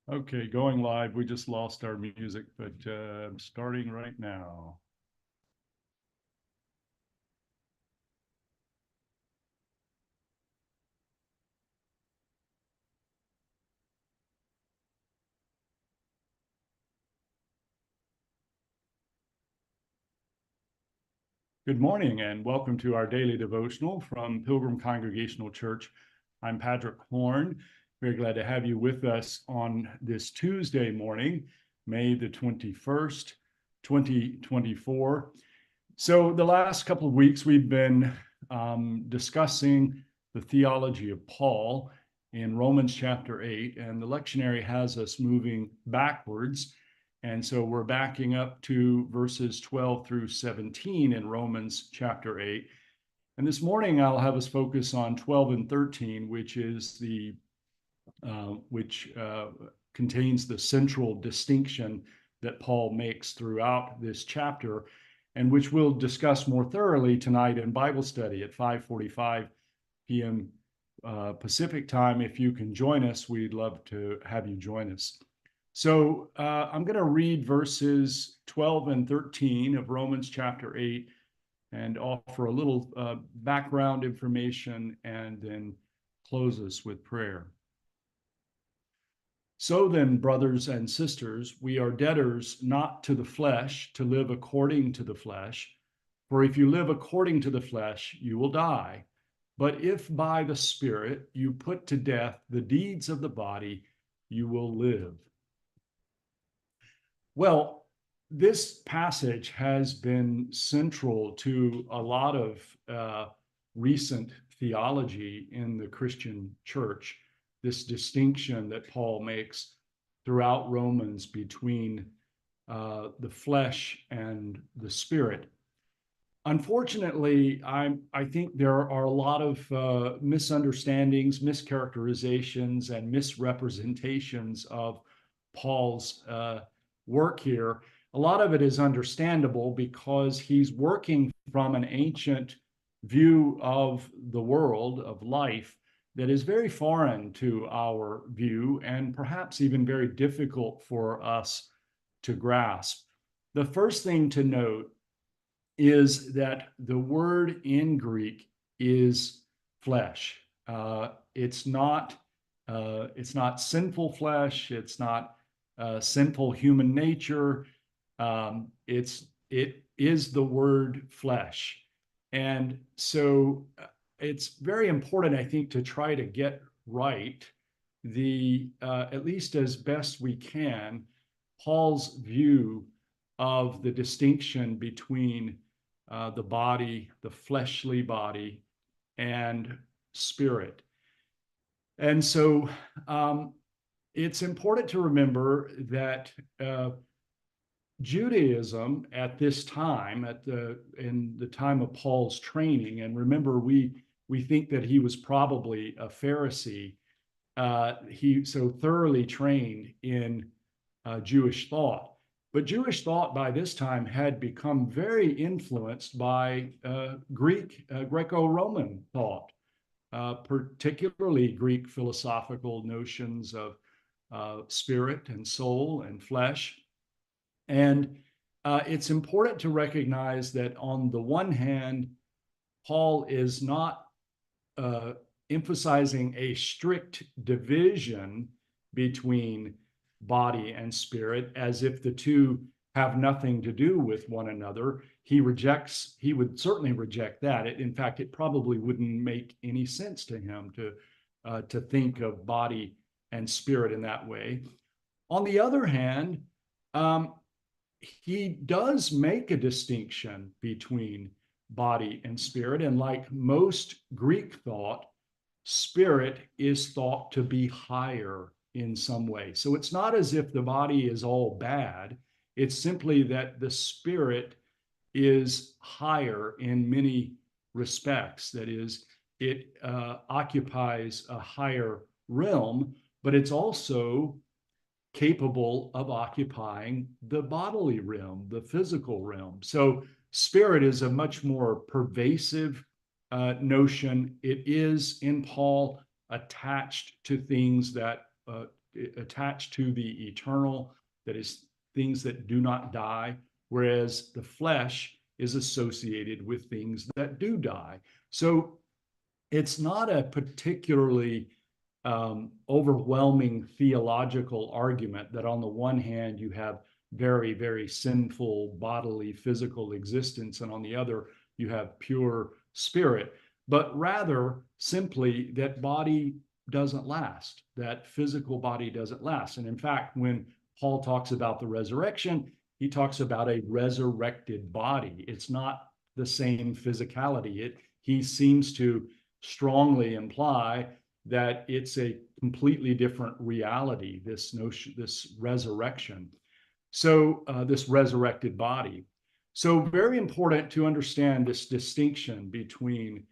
Okay, going live. We just lost our music, but I'm starting right now. Good morning and welcome to our daily devotional from Pilgrim Congregational Church. I'm Patrick Horn. Very glad to have you with us on this Tuesday morning, May the 21st, 2024. So the last couple of weeks we've been discussing the theology of Paul in Romans chapter 8, and the lectionary has us moving backwards. And so we're backing up to verses 12 through 17 in Romans chapter 8. And this morning I'll have us focus on 12 and 13, which is which contains the central distinction that Paul makes throughout this chapter, and which we'll discuss more thoroughly tonight in Bible study at 5:45 p.m. Pacific time. If you can join us, we'd love to have you join us. So I'm going to read verses 12 and 13 of Romans chapter 8 and offer a little background information and then close us with prayer. So then, brothers and sisters, we are debtors not to the flesh to live according to the flesh. For if you live according to the flesh, you will die. But if by the Spirit you put to death the deeds of the body, you will live. Well, this passage has been central to a lot of recent theology in the Christian church, this distinction that Paul makes throughout Romans between the flesh and the spirit. Unfortunately, I think there are a lot of misunderstandings, mischaracterizations, and misrepresentations of Paul's work here. A lot of it is understandable because he's working from an ancient view of the world, of life, that is very foreign to our view and perhaps even very difficult for us to grasp. The first thing to note is that the word in Greek is flesh. It's not sinful flesh. It's not sinful human nature. It is the word flesh, and so it's very important, I think, to try to get right the at least as best we can Paul's view of the distinction between the body, the fleshly body, and spirit. And so it's important to remember that Judaism at this time, in the time of Paul's training, and remember we think that he was probably a Pharisee. He so thoroughly trained in Jewish thought. But Jewish thought by this time had become very influenced by Greco-Roman thought, particularly Greek philosophical notions of spirit and soul and flesh. And it's important to recognize that on the one hand, Paul is not emphasizing a strict division between body and spirit, as if the two have nothing to do with one another. He would certainly reject that. In fact, it probably wouldn't make any sense to him to think of body and spirit in that way. On the other hand, he does make a distinction between body and spirit. And like most Greek thought, spirit is thought to be higher in some way. So it's not as if the body is all bad. It's simply that the spirit is higher in many respects. That is, it occupies a higher realm, but it's also capable of occupying the bodily realm, the physical realm. So spirit is a much more pervasive notion. It is in Paul attached to things that attached to the eternal, that is things that do not die, whereas the flesh is associated with things that do die. So it's not a particularly overwhelming theological argument that on the one hand you have very, very sinful bodily physical existence, and on the other you have pure spirit, but rather simply that body doesn't last, that physical body doesn't last. And in fact, when Paul talks about the resurrection, he talks about a resurrected body. It's not the same physicality. He seems to strongly imply that it's a completely different reality, this notion, this resurrection. So this resurrected body. So very important to understand this distinction between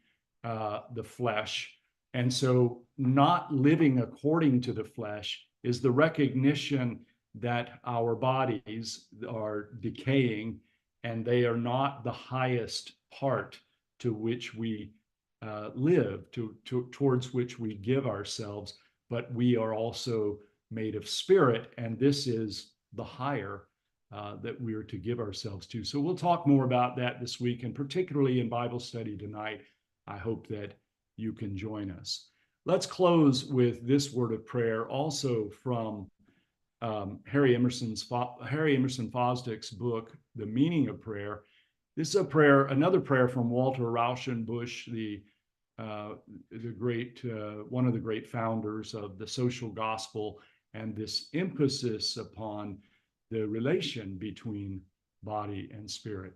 the flesh. And so not living according to the flesh is the recognition that our bodies are decaying and they are not the highest part to which we live, towards which we give ourselves, but we are also made of spirit, and this is the higher that we are to give ourselves to. So we'll talk more about that this week, and particularly in Bible study tonight. I hope that you can join us. Let's close with this word of prayer, also from Harry Emerson Fosdick's book, The Meaning of Prayer. This is a prayer, another prayer from Walter Rauschenbusch, the great one of the great founders of the social gospel, and this emphasis upon the relation between body and spirit.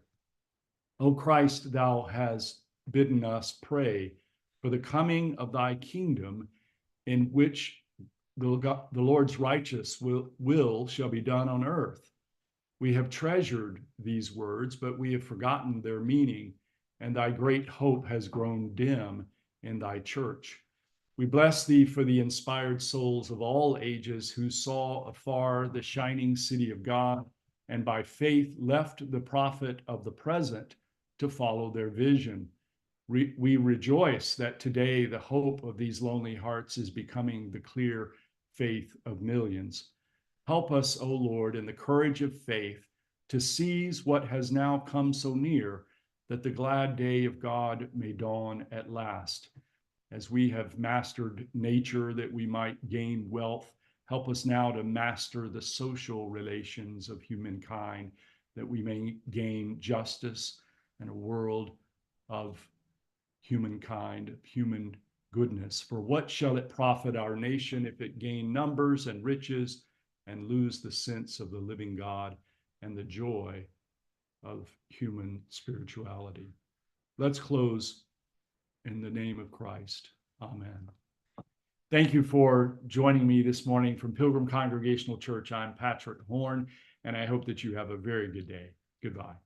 O Christ, thou hast bidden us pray for the coming of thy kingdom, in which the Lord's righteous will shall be done on earth. We have treasured these words, but we have forgotten their meaning, and thy great hope has grown dim in thy church. We bless thee for the inspired souls of all ages who saw afar the shining city of God, and by faith left the prophet of the present to follow their vision. We rejoice that today the hope of these lonely hearts is becoming the clear faith of millions. Help us, O Lord, in the courage of faith to seize what has now come so near, that the glad day of God may dawn at last. As we have mastered nature that we might gain wealth, help us now to master the social relations of humankind, that we may gain justice and a world of humankind, human goodness. For what shall it profit our nation if it gain numbers and riches and lose the sense of the living God and the joy of human spirituality? Let's close in the name of Christ. Amen. Thank you for joining me this morning from Pilgrim Congregational Church. I'm Patrick Horn, and I hope that you have a very good day. Goodbye.